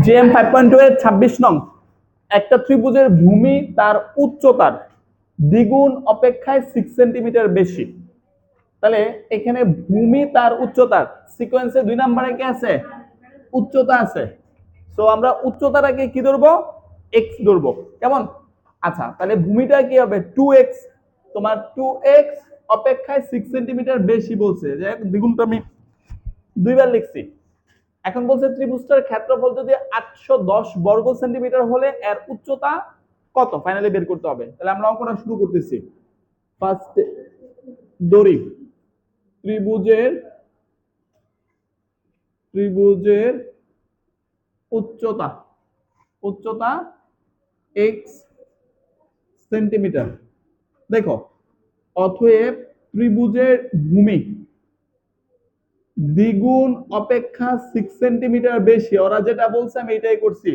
GM 5.2 এর 26 নং, একটা ত্রিভুজের ভূমি তার উচ্চতার দ্বিগুণ অপেক্ষায় 6 সেন্টিমিটার বেশি। তাহলে এখানে ভূমি তার উচ্চতার সিকোয়েন্সে 2 নম্বরে কি আছে? উচ্চতা আছে। সো আমরা উচ্চতাটাকে কি ধরবো? এক্স ধরবো। কেমন? আচ্ছা, তাহলে ভূমিটা কি হবে? 2x। তোমার 2x অপেক্ষায় 6 সেন্টিমিটার বেশি বলছে, যে দ্বিগুণটা আমি দুইবার লিখছি। এখন বলছে ত্রিভুজটার ক্ষেত্রফল যদি 810 বর্গ সেন্টিমিটার হলে এর উচ্চতা কত ফাইনালি বের করতে হবে। তাহলে আমরা অঙ্কটা শুরু করতেছি। ফার্স্ট দড়ি ত্রিভুজের উচ্চতা x সেন্টিমিটার। দেখো, অতএব ত্রিভুজের ভূমি দ্বিগুণ অপেক্ষা 6 সেন্টিমিটার বেশি। ওরা যেটা বলছে আমি এটাই করছি,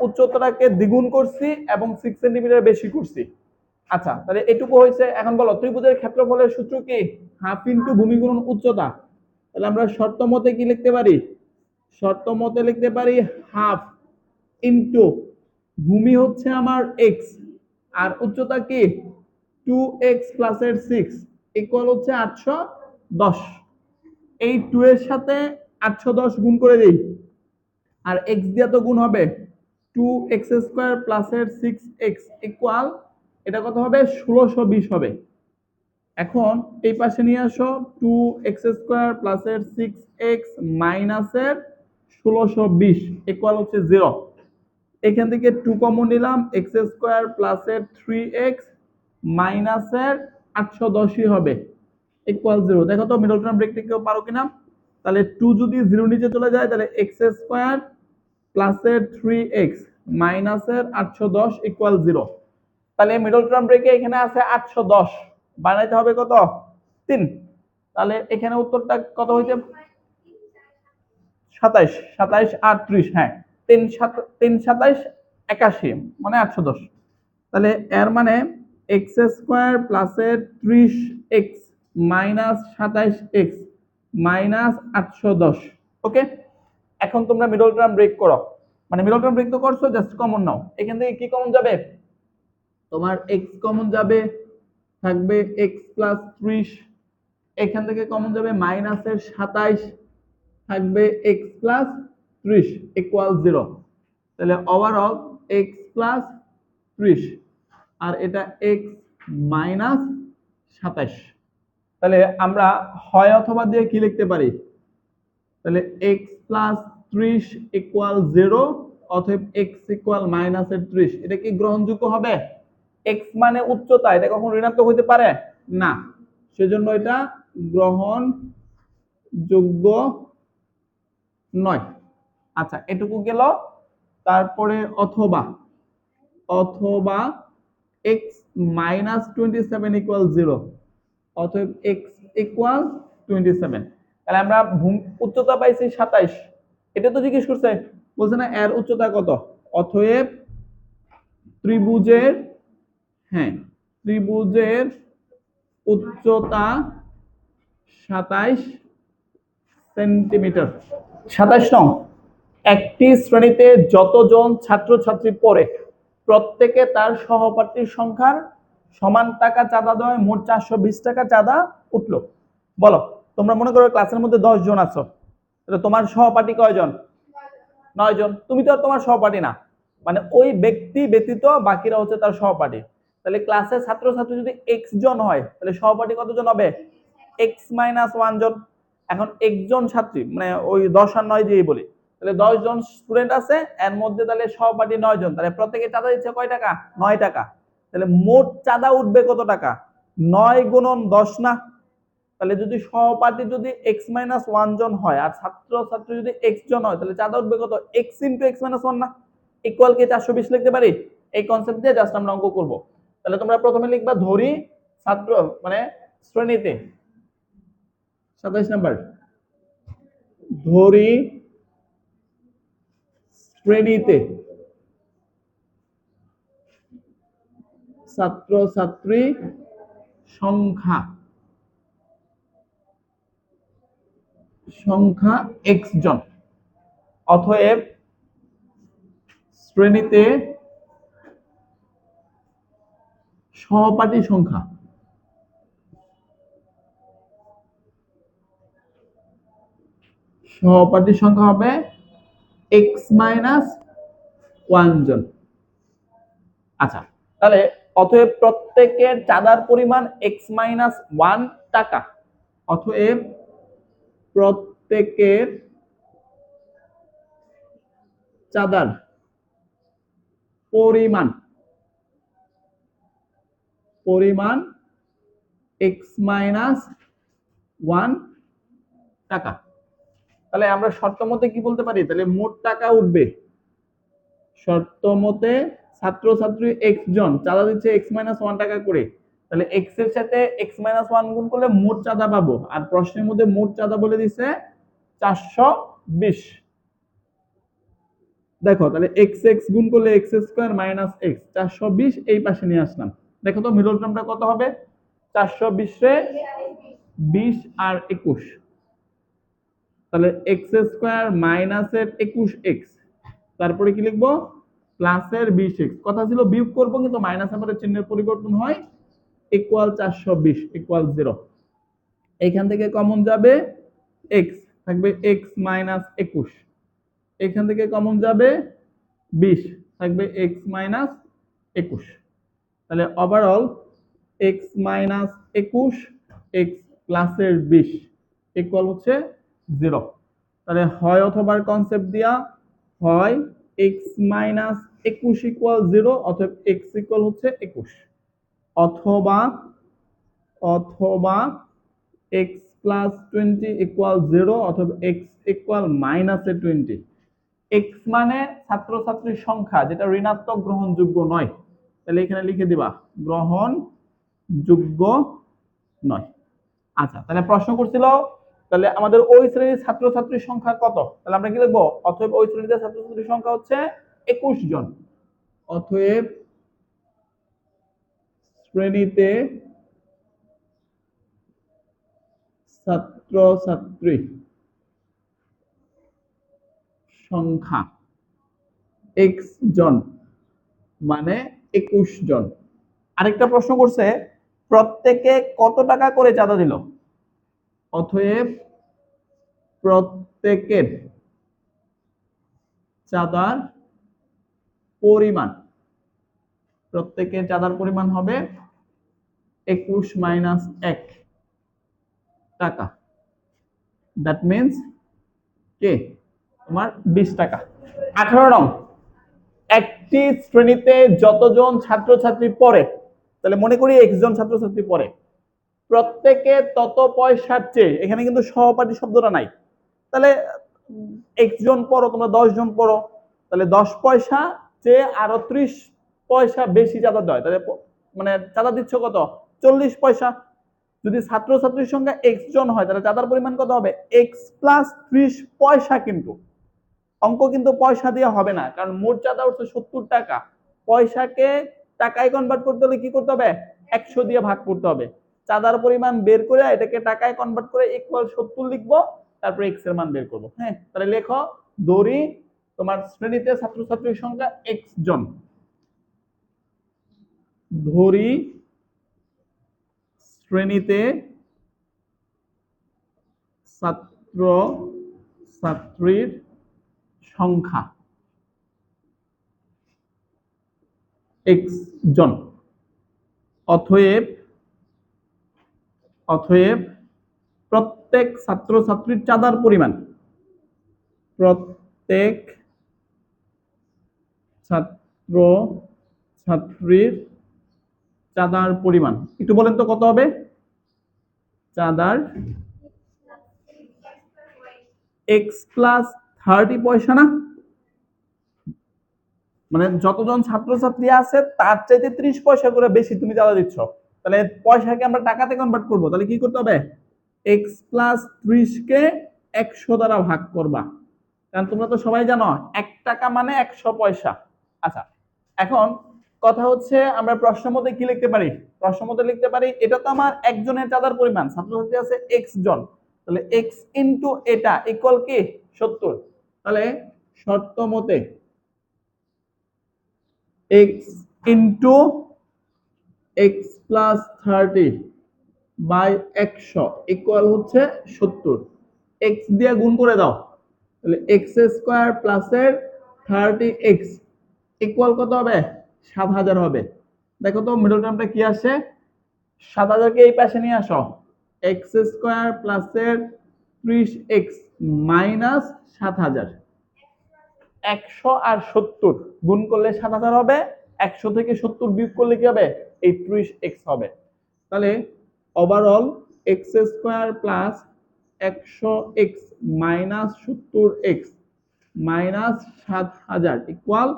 উচ্চতাটাকে দ্বিগুণ করছি এবং 6 সেন্টিমিটার বেশি করছি। আচ্ছা, তাহলে এটুকু হয়েছে। এখন বলো ত্রিভুজের ক্ষেত্রফলের সূত্র কি? হাফ ইন্টু ভূমি গুণন উচ্চতা। তাহলে আমরা শর্ত মতে কি লিখতে পারি? শর্ত মতে লিখতে পারি হাফ ইন্টু ভূমি হচ্ছে আমার এক্স আর উচ্চতা কি 2x প্লাস এর 6 ইকুয়াল হচ্ছে 810। এই 2 এর সাথে 810 গুণ করে দেই, আর x দিয়ে তো গুণ হবে 2x স্কয়ার প্লাস এর 6x ইকুয়াল এটা কত হবে? 1620 হবে। এখন এই পাশে নিয়ে আসো 2x স্কয়ার প্লাস এর 6x মাইনাস এর 1620 ইকুয়াল হচ্ছে 0। এখান থেকে 2 কমন নিলাম, x স্কয়ার প্লাস এর 3x মাইনাস এর 810 হবে ইকুয়াল 0। দেখো তো মিডল টার্ম ব্রেক কেউ পারো কিনা? তাহলে 2 যদি 0 নিচে চলে যায় তাহলে x স্কয়ার প্লাস এর 3x মাইনাস এর 810 ইকুয়াল 0। তাহলে মিডল টার্ম ব্রেকে এখানে আছে 810, বানাইতে হবে কত? 3। তাহলে এখানে উত্তরটা কত হইছে? 27 27 38। হ্যাঁ, 3 27 81 মানে 810। তাহলে এর মানে x স্কয়ার প্লাস এর 30x মাইনাস 27x মাইনাস 810। ওকে, এখন তোমরা মিডল টার্ম ব্রেক করো। মানে মিডল টার্ম ব্রেক তো করছো, জাস্ট কমন নাও। এখান থেকে কি কমন যাবে? তোমার x কমন যাবে, থাকবে x প্লাস 30। এখান থেকে কমন যাবে মাইনাসের 27, থাকবে x প্লাস 30 ইকুয়াল 0। তাহলে ওভারঅল x প্লাস 30 আর এটা x মাইনাস 27। তাহলে আমরা হয় অথবা দিয়ে কি লিখতে পারি? তাহলে x প্লাস 30 ইকুয়াল 0 অথবা x ইকুয়াল মাইনাসের 30। এটা কি গ্রহণযোগ্য হবে? x মানে উচ্চতা, এটা কখনো ঋণাত্মক হইতে পারে না, সেজন্য এটা গ্রহণযোগ্য নয়। আচ্ছা, এটুকু গেল। তারপরে অথবা x মাইনাস 27 ইকুয়াল 0 অথবা x ইকুয়াল 27। তাহলে আমরা উচ্চতা পাইছি 27। এটা তো জিজ্ঞেস করছে, বলছে না এর উচ্চতা কত। অতএব ত্রিভুজের উচ্চতা 27 সেন্টিমিটার। 27 নং, একটি শ্রেণীতে যতজন ছাত্রছাত্রী পড়ে প্রত্যেকে তার সহপাঠীর সংখ্যার সমান টাকা চাঁদা দেওয়ায় মোট 420 টাকা চাঁদা উঠলো। বলো, তোমরা মনে করো ক্লাসের মধ্যে 10 জন আছো, তোমার সহপাঠী কয়জন? 9 জন। তুমি তো আর তোমার সহপাঠী না, মানে ওই ব্যক্তি ব্যতীত বাকিরা হচ্ছে তার সহপাঠী। তাহলে ক্লাসে ছাত্রছাত্রী যদি x জন হয় তাহলে সহপাঠী কতজন হবে? x মাইনাস 1 জন। এখন একজন ছাত্রী মানে ওই 10 আর 9 দিয়েই বলি, তাহলে 10 জন স্টুডেন্ট আছে, এর মধ্যে তাহলে সহপাঠী 9 জন, তাহলে প্রত্যেকে চাঁদা দিচ্ছে কয় টাকা? 9 টাকা। তাহলে মোট চাঁদা উঠবে কত টাকা? 9 গুণন 10 না? তাহলে যদি সহপাঠী যদি x মাইনাস 1 জন হয় আর ছাত্রছাত্রী যদি x জন হয় তাহলে চাঁদা উঠবে কত? x ইন্টু x মাইনাস 1 না? ইকুয়াল কি 420 লিখতে পারি? এই কনসেপ্ট দিয়ে জাস্ট আমরা অঙ্ক করব। তাহলে তোমরা প্রথমে লিখবা ধরি ছাত্র মানে শ্রেণীতে 27 নাম্বার, ধরি শ্রেণীতে ছাত্রছাত্রী সংখ্যা x জন। অতএব শ্রেণীতে সহপাঠী সংখ্যা হবে x-1 জন। আচ্ছা, তাহলে অতএব প্রত্যেকের চাঁদার পরিমাণ x-1 টাকা। অতএব প্রত্যেকের চাঁদার পরিমাণ x-1 টাকা। তাহলে আমরা শর্ত মতে কি বলতে পারি? তাহলে মোট টাকা উঠবে, শর্ত মতে ছাত্রছাত্রী x জন, চাঁদা দিচ্ছে x-1 টাকা করে, তাহলে x এর সাথে x-1 গুণ করলে মোট চাঁদা পাবো। আর প্রশ্নের মধ্যে মোট চাঁদা বলে দিছে 420। দেখো তাহলে x গুণ করলে x স্কয়ার মাইনাস x, 420 এই পাশে নিয়ে আসলাম। দেখো তো মিডল টার্মটা কত হবে? 420 রে 20 আর 21, তাহলে x স্কয়ার মাইনাসের 21x, তারপরে কি লিখবো? প্লাসের 20x। কথা ছিল বিয়োগ করব, কিন্তু মাইনাস আমাদের চিহ্নের পরিবর্তন হয়, ইকুয়াল 420 ইকুয়াল 0। এখান থেকে কমন যাবে x, থাকবে x মাইনাস 21। এখান থেকে কমন যাবে 20, থাকবে x মাইনাস 21। তাহলে ওভারঅল x মাইনাস 21 x প্লাসের 20 ইকুয়াল হচ্ছে 0। তাহলে হয় অথবার কনসেপ্ট দিয়া হয় x মাইনাস 21 ইকুয়াল 0, অথবা x ইকুয়াল হচ্ছে 21, অথবা x প্লাস 20 ইকুয়াল 0, অথবা x ইকুয়াল মাইনাসে 20। x মানে ছাত্রছাত্রীর সংখ্যা যেটা ঋণাত্মক গ্রহণযোগ্য নয়, তাহলে এখানে লিখে দিবা গ্রহণযোগ্য নয়। আচ্ছা, তাহলে প্রশ্ন করছিল তাহলে আমাদের ওই শ্রেণীর ছাত্রছাত্রীর সংখ্যা কত? তাহলে আমরা কি লিখবো? অতএব ওই শ্রেণীতে ছাত্রছাত্রীর সংখ্যা হচ্ছে 21 জন। অতএব শ্রেণীতে ছাত্রছাত্রী সংখ্যা x জন মানে 21 জন। আরেকটা প্রশ্ন করছে প্রত্যেকে কত টাকা করে চাঁদা দিল? অতএব প্রত্যেকের চাঁদার পরিমাণ হবে 21 মাইনাস 1 টাকা। দ্যাট মিন্স কে তোমার 20 টাকা। 18 নং, একটি শ্রেণীতে যতজন ছাত্রছাত্রী পড়ে, তাহলে মনে করি x জন ছাত্রছাত্রী পড়ে, প্রত্যেকে তত পয়সার চেয়ে, এখানে কিন্তু সহপাঠী শব্দটা নাই, তাহলে x জন পড়ো, তোমরা 10 জন পড়ো, তাহলে 10 পয়সা চেয়ে আরো 30 পয়সা বেশি চাঁদা দেয়, তাহলে মানে চাঁদা দিচ্ছ কত? 40 পয়সা। যদি ছাত্রছাত্রীর সংখ্যা x জন হয় তাহলে চাঁদার পরিমাণ কত হবে? x প্লাস 30 পয়সা। কিন্তু অঙ্ক কিন্তু পয়সা দিয়ে হবে না, কারণ মোট চাঁদা হচ্ছে 70 টাকা। পয়সাকে টাকায় কনভার্ট করতে হলে কি করতে হবে? 100 দিয়ে ভাগ করতে হবে। চাঁদার পরিমাণ বের করে এটাকে টাকায় কনভার্ট করে ইকুয়াল 70 লিখবো, তারপর x এর মান বের করবো। হ্যাঁ, তাহলে লেখো ধরি তোমার শ্রেণীতে ছাত্রছাত্রীর সংখ্যা x জন, ধরি শ্রেণীতে ছাত্রছাত্রীর সংখ্যা x জন। অতএব প্রত্যেক ছাত্রছাত্রীর চাঁদার পরিমাণ, প্রত্যেক ছাত্রছাত্রীর চাঁদার পরিমাণ একটু বলেন তো কত হবে? চাঁদার x প্লাস 30 পয়সা না, মানে যতজন ছাত্রছাত্রী আছে তার চাইতে 30 পয়সা করে বেশি তুমি চাঁদা দিচ্ছ, তাহলে পয়সাকে আমরা টাকাতে কনভার্ট করব, তাহলে কি করতে হবে? x প্লাস 30 কে 100 দ্বারা ভাগ করবা, কারণ তোমরা তো সবাই জানো 1 টাকা মানে 100 পয়সা। আচ্ছা, এখন কথা হচ্ছে আমরা প্রশ্নের মধ্যে কি লিখতে পারি? প্রশ্নের মধ্যে লিখতে পারি এটা তো আমার একজনের চাঁদার পরিমাণ, ছাত্রছাত্রী আছে x জন, তাহলে x ইনটু এটা ইকুয়াল কি 70। তাহলে শর্ত মতে x into x plus 30 by 100 equal হচ্ছে 70। এক্স দিয়ে গুণ করে দাও, তাহলে এক্স স্কোয়ার প্লাসের 30x ইকুয়াল কত হবে? 7000 হবে। দেখো তো মিডল টার্মটা কি আসে? 7000 কে এই পাশে নিয়ে আসো, এক্স স্কোয়ার প্লাসের 30x মাইনাস 7000। 100 আর 70 গুণ করলে 7000 হবে, 100 থেকে 70 বিয়োগ করলে কি হবে? এই 30x হবে। তাহলে overall x square plus 100x minus 70x minus 7000 equal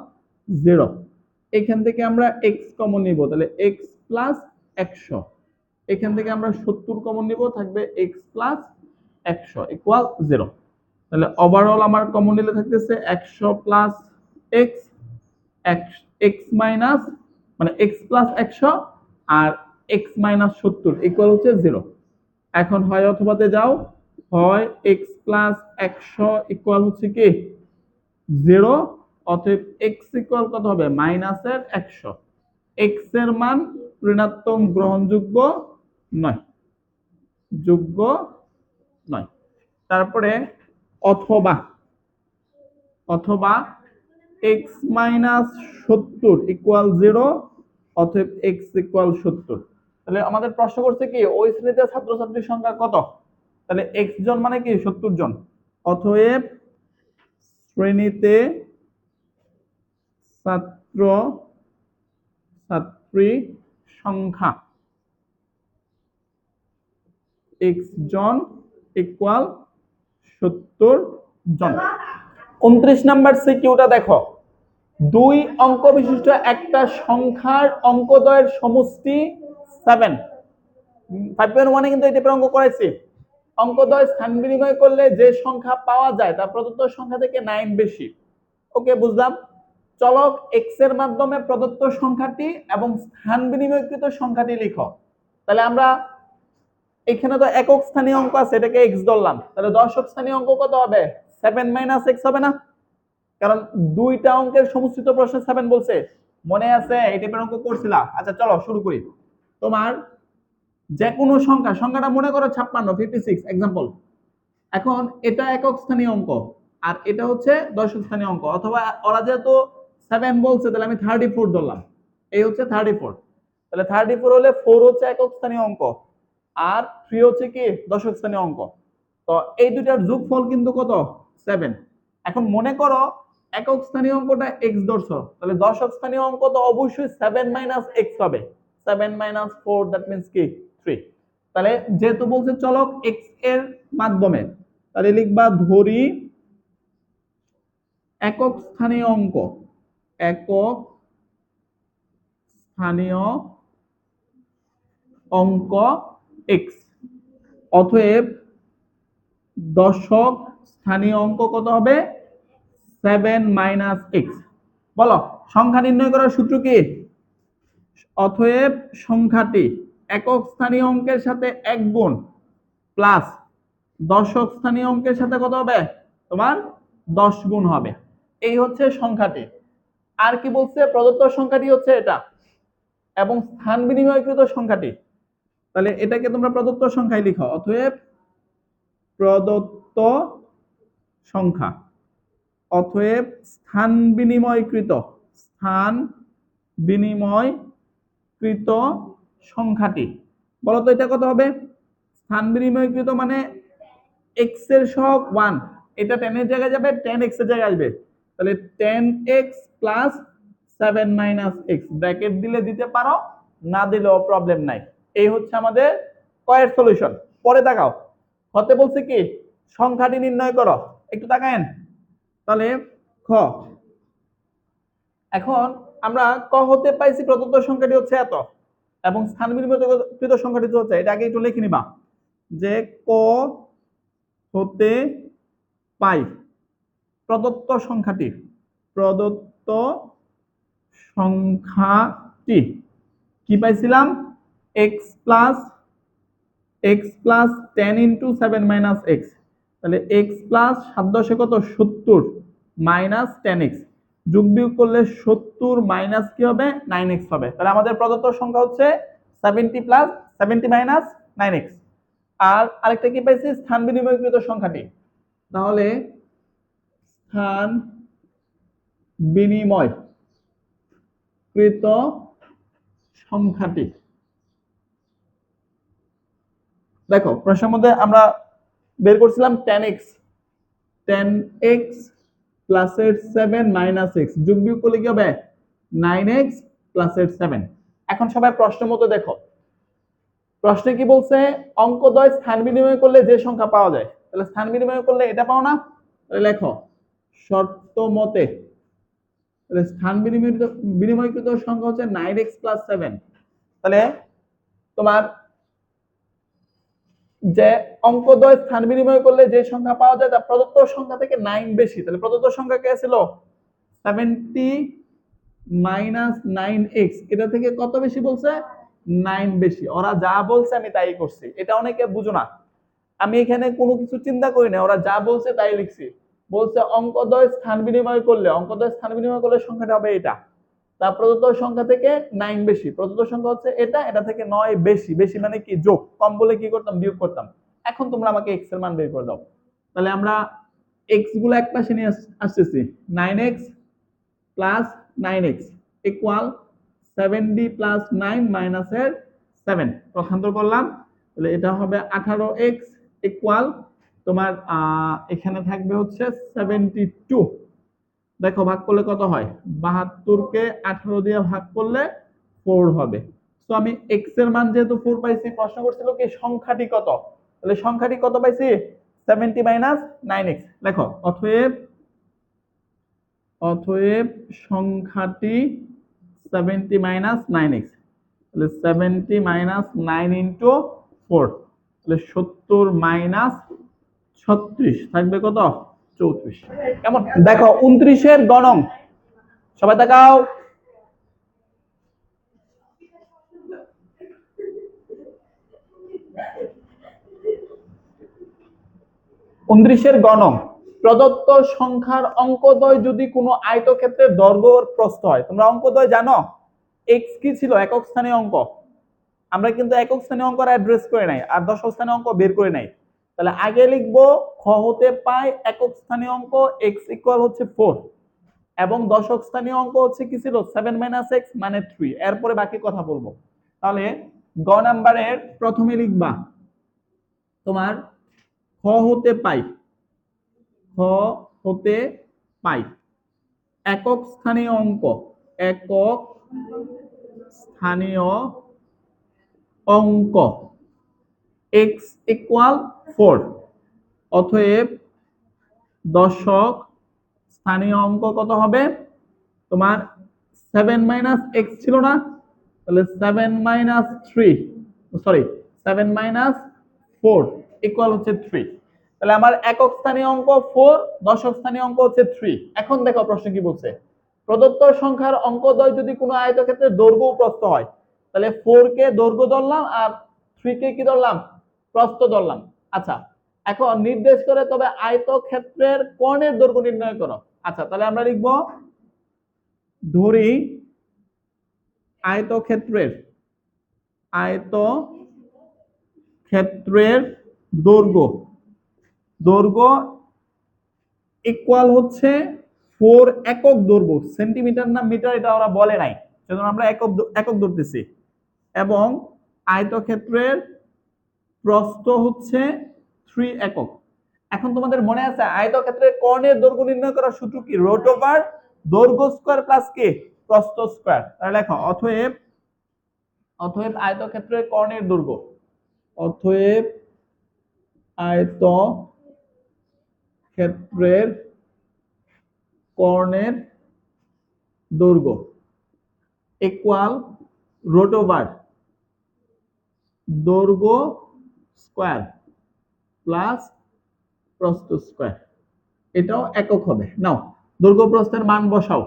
0। এখান থেকে আমরা x কমন নিব, তাহলে x প্লাস 100। এখান থেকে আমরা 70 কমন নিব, থাকবে x প্লাস 100 ইকুয়াল 0। তাহলে ওভারঅল আমার কমন নিলে থাকতেছে 100 প্লাস x, x মাইনাস মানে x প্লাস 100 আর x মাইনাস 70 ইকুয়াল হচ্ছে 0। এখন হয় অথবাতে যাও, হয় x প্লাস 100 ইকুয়াল হচ্ছে কি 0, অতএব x ইকুয়াল কত হবে? মাইনাসের 100। x এর মান ঋণাত্মক গ্রহণযোগ্য নয়, যোগ্য নয়। তারপরে অথবা অথবা x মাইনাস 70 ইকুয়াল 0, অতএব x ইকুয়াল 70। তাহলে আমাদের প্রশ্ন করছে কি ওই শ্রেণীতে ছাত্রছাত্রীর সংখ্যা কত? তাহলে x জন মানে কি 70 জন, অতএব শ্রেণীতে ছাত্র ছাত্রী সংখ্যা x জন ইকুয়াল 70 জন। 29 নাম্বার সিকিউটা দেখো, দুই অঙ্ক বিশিষ্ট একটা সংখ্যার অঙ্কদ্বয়ের সমষ্টি 7। 5.1 কিন্তু এই টাইপের অঙ্ক করাইছি। অঙ্কদ্বয় স্থান বিনিময় করলে যে সংখ্যা পাওয়া যায় তা প্রদত্ত সংখ্যা থেকে 9 বেশি। ওকে, বুঝলাম। চলক x এর মাধ্যমে প্রদত্ত সংখ্যাটি এবং স্থান বিনিময়কৃত সংখ্যাটি লিখো। তাহলে আমরা এখানে তো একক স্থানীয় অঙ্ক আছে, এটাকে x ধরলাম, তাহলে দশক স্থানীয় অঙ্ক কত হবে? 7 মাইনাস x হবে না? কারণ দুইটা অঙ্কের সমষ্টিত প্রশ্নে 7 বলছে, মনে আছে? এই টাইপের অঙ্ক করছিলা। আচ্ছা চলো শুরু করি। তোমার যে কোনো সংখ্যাটা মনে করো 56, 56 एग्जांपल। এখন এটা একক স্থানীয় অঙ্ক আর এটা হচ্ছে দশক স্থানীয় অঙ্ক, অথবা ওরা যেহেতু 7 বলছে তাহলে আমি 34 ধরলাম। এই হচ্ছে 34, তাহলে 34 হলে 4 হচ্ছে একক স্থানীয় অঙ্ক আর 3 হচ্ছে কি দশক স্থানীয় অঙ্ক। তো এই দুইটার যোগফল কিন্তু কত? 7। এখন মনে করো একক স্থানীয় অঙ্কটা x ধরছো, তাহলে দশক স্থানীয় অঙ্ক তো অবশ্যই 7 মাইনাস x হবে। 7 মাইনাস 4 দ্যাট মিন্স কি 3। তাহলে যেহেতু বলছে চলক x এর মাধ্যমে, তাহলে লিখবা ধরি একক স্থানীয় অঙ্ক, একক স্থানীয় অঙ্ক x, অতএব দশক স্থানীয় অঙ্ক কত হবে? 7 মাইনাস x। বলো সংখ্যা নির্ণয় করার সূত্র কি? অতএব সংখ্যাটি একক স্থানীয় অঙ্কের সাথে 1 গুণ প্লাস দশক স্থানীয় অঙ্কের সাথে কত হবে? তোমার 10 গুণ হবে। এই হচ্ছে সংখ্যাটি। আর কি বলছে? প্রদত্ত সংখ্যাটি হচ্ছে এটা এবং স্থান বিনিময়কৃত সংখ্যাটি। তাহলে এটাকে তোমরা প্রদত্ত সংখ্যায় লিখো, অতএব প্রদত্ত সংখ্যা, অতএব স্থান বিনিময়কৃত সংখ্যাটি। বলো তো এটা কত হবে? স্থান বিনিময়কৃত মানে x এর সহগ 1, এটা 10 এর জায়গায় যাবে, 10x এর জায়গায় আসবে, তাহলে 10x plus 7 minus x bracket দিলে দিতে পারো, না দিলেও প্রবলেম নাই। এই হচ্ছে আমাদের কয়ের সলিউশন। পরে তাকাও, হতে বলছে কি সংখ্যাটি নির্ণয় করো, একটু তাকায়েন। তাহলে খ, এখন আমরা ক হতে পাইছি প্রদত্ত সংখ্যাটি হচ্ছে এত এবং স্থান বিনিময়কৃত সংখ্যাটি হচ্ছে এটা, আগে একটু লিখে নিবা যে ক হতে পাই প্রদত্ত সংখ্যাটি কি পাইছিলাম? x plus 10 into 7 minus x, তাহলে x প্লাস 7 10 কত 70 মাইনাস 10x, যোগ বিয়োগ করলে 70 মাইনাস কি হবে 9x হবে। তাহলে আমাদের প্রদত্ত সংখ্যা হচ্ছে 70 মাইনাস 9x। আর আরেকটা কি পাইছি, স্থান বিনিময়কৃত সংখ্যাটি। তাহলে স্থান বিনিময়কৃত সংখ্যাটি, দেখো প্রশ্নের মধ্যে আমরা বের করছিলাম 10x প্লাস এর 7 মাইনাস x, যোগ বিয়োগ করলে কি হবে 9x প্লাস এর 7। এখন সবাই প্রশ্ন মতো দেখো, প্রশ্নে কি বলছে, অঙ্কদ্বয় স্থান বিনিময় করলে যে সংখ্যা পাওয়া যায়। তাহলে স্থান বিনিময় করলে এটা পাও না, তাহলে লেখো শর্ত মতে, তাহলে স্থান বিনিময়কৃত সংখ্যা হচ্ছে 9x প্লাস 7। তাহলে তোমার যে অঙ্কদ্বয় স্থান বিনিময় করলে যে সংখ্যা পাওয়া যায় তা প্রদত্ত সংখ্যা থেকে 9 বেশি। তাহলে প্রদত্ত সংখ্যা কে ছিল 70 মাইনাস 9x, এটা থেকে কত বেশি বলছে 9 বেশি। ওরা যা বলছে আমি তাই করছি, এটা অনেকে বুঝো না। আমি এখানে কোনো কিছু চিন্তা করি না, ওরা যা বলছে তাই লিখছি। বলছে অঙ্কদ্বয় স্থান বিনিময় করলে, অঙ্কদ্বয় স্থান বিনিময় করলে সংখ্যাটা হবে এটা, তা প্রদত্ত সংখ্যা থেকে 9 বেশি। প্রদত্ত সংখ্যা হচ্ছে এটা, এটা থেকে 9 বেশি। বেশি মানে কি যোগ, কম বলে কি করতাম বিয়োগ করতাম। এখন তোমরা আমাকে x এর মান বের করে দাও। তাহলে আমরা x গুলো এক পাশে নিয়ে আসতেছি, 9x plus 9x equal 70 plus 9 minus এর 7, পক্ষান্তর করলাম। তাহলে এটা হবে 18x ইকুয়াল তোমার এখানে থাকবে হচ্ছে 72। দেখো ভাগ করলে কত হয়, 72 কে 18 দিয়ে ভাগ করলে 4 হবে। তো আমি x এর মান যেহেতু 4 পাইছি, প্রশ্ন করছিল কি সংখ্যাটি কত, তাহলে সংখ্যাটি কত পাইছি 70 মাইনাস 9x। দেখো অতএব সংখ্যাটি 70 মাইনাস 9x, তাহলে 70 মাইনাস 9 ইন্টু 4, তাহলে 70 মাইনাস 36 থাকবে কত 34। কেমন দেখো 29 এর গণং, সবাই তাকাও। 29 এর গণং, প্রদত্ত সংখ্যার অঙ্কদ্বয় যদি কোনো আয়তক্ষেত্রের দৈর্ঘ্য ও প্রস্থ হয়। তোমরা অঙ্কদ্বয় জানো, x কি ছিল একক স্থানীয় অঙ্ক, আমরা কিন্তু একক স্থানীয় অঙ্ক অ্যাড্রেস করে নাই আর দশক স্থানীয় অঙ্ক বের করে নাই। তাহলে আগে লিখবো খ হতে পাই একক স্থানীয় অঙ্ক x ইকুয়াল হচ্ছে 4 এবং দশক স্থানীয় অঙ্ক হচ্ছে কি ছিল 7 মাইনাস x মানে 3। এরপরে বাকি কথা বলবো। তাহলে গ নাম্বারের প্রথমে লিখবা তোমার খ হতে পাই, খ হতে পাই একক স্থানীয় অঙ্ক, একক স্থানীয় অঙ্ক x ইকুয়াল 4, অতএব দশক স্থানীয় অঙ্ক কত হবে তোমার 7 মাইনাস x ছিল না, তাহলে 7 মাইনাস 3 সরি 7 মাইনাস 4 ইকুয়াল হচ্ছে 3। তাহলে আমার একক স্থানীয় অঙ্ক 4, দশক স্থানীয় অঙ্ক হচ্ছে 3। এখন দেখো প্রশ্ন কি বলছে, প্রদত্ত সংখ্যার অঙ্কদ্বয় যদি কোনো আয়তক্ষেত্রের দৈর্ঘ্য ও প্রস্থ হয়, তাহলে 4 কে দৈর্ঘ্য ধরলাম আর 3 কে কি ধরলাম প্রস্থ ধরলাম। আচ্ছা এখন নির্দেশ করে তবে আয়তক্ষেত্রের কোণের দৈর্ঘ্য নির্ণয় করো। আচ্ছা তাহলে আমরা লিখব ধরি আয়তক্ষেত্রের দৈর্ঘ্য ইকুয়াল হচ্ছে 4 একক দৈর্ঘ্য, সেন্টিমিটার না মিটার এটা ওরা বলে নাই, সেজন্য আমরা একক ধরতেছি, এবং আয়তক্ষেত্রের প্রস্থ হচ্ছে 3 একক। এখন তোমাদের মনে আছে আয়তক্ষেত্রের কোণের দৈর্ঘ্য নির্ণয় করার সূত্র কি, রুট ওভার দৈর্ঘ্য স্কয়ার প্লাস কি প্রস্থ স্কয়ার। তাহলে লেখো অতএব আয়তক্ষেত্রের কোণের দৈর্ঘ্য, অতএব আয়তক্ষেত্রের কোণের দৈর্ঘ্য ইকুয়াল রুট ওভার দৈর্ঘ্য স্কয়ার প্লাস প্রস্থ স্কয়ার, এটাও একক হবে। নাও দৈর্ঘ্য প্রস্থের মান বসাও,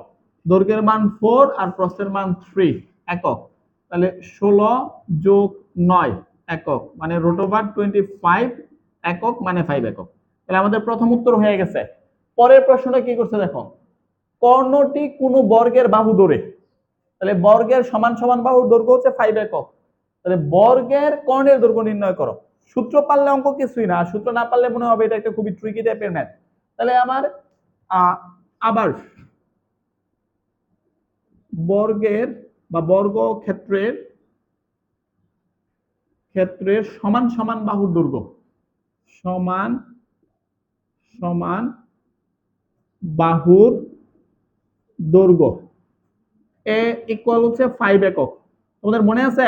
দৈর্ঘ্যের মান 4 আর প্রস্থের মান 3 একক, তাহলে 16 যোগ 9 একক মানে রুট ওভার 25 একক মানে 5 একক। তাহলে আমাদের প্রথম উত্তর হয়ে গেছে। পরের প্রশ্নটা কি করছে দেখো, কর্ণটি কোন বর্গের বাহু ধরে। তাহলে বর্গের সমান সমান বাহুর দৈর্ঘ্য হচ্ছে 5 একক। তাহলে বর্গের কর্ণের দৈর্ঘ্য নির্ণয় করো। সূত্র পারলে অঙ্ক কিছুই না, সূত্র না পারলে মনে হবে এটা একটা খুবই ট্রিকি টাইপের ম্যাথ। তাহলে আমার আবার বর্গের বা বর্গ ক্ষেত্রের সমান সমান বাহুর দৈর্ঘ্য, সমান সমান বাহুর দৈর্ঘ্য এ ইকুয়াল হচ্ছে 5 একক। তোমাদের মনে আছে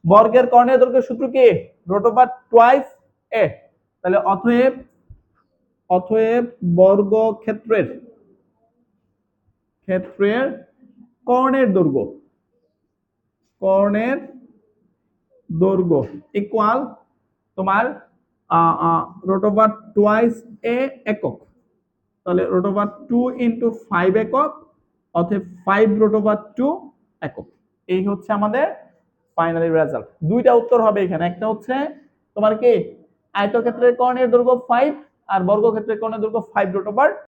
বর্গের কর্ণের দৈর্ঘ্যের সূত্র কি? রুট ওভার টুয়াইস এ। তাহলে অতএব অতএব বর্গ ক্ষেত্রের কর্ণের দৈর্ঘ্য ইকুয়াল তোমার রুট ওভার টুয়াইস এ একক। তাহলে রুট ওভার 2 ইন্টু 5 একক, অতএব 5 রুট ওভার 2 একক। এই হচ্ছে আমাদের ফাইনালি রেজাল্ট। দুইটা উত্তর হবে এখানে, একটা হচ্ছে তোমার কি আয়তক্ষেত্রের কর্ণের দৈর্ঘ্য 5 আর বর্গক্ষেত্রের কর্ণের দৈর্ঘ্য 5 রুট ওভার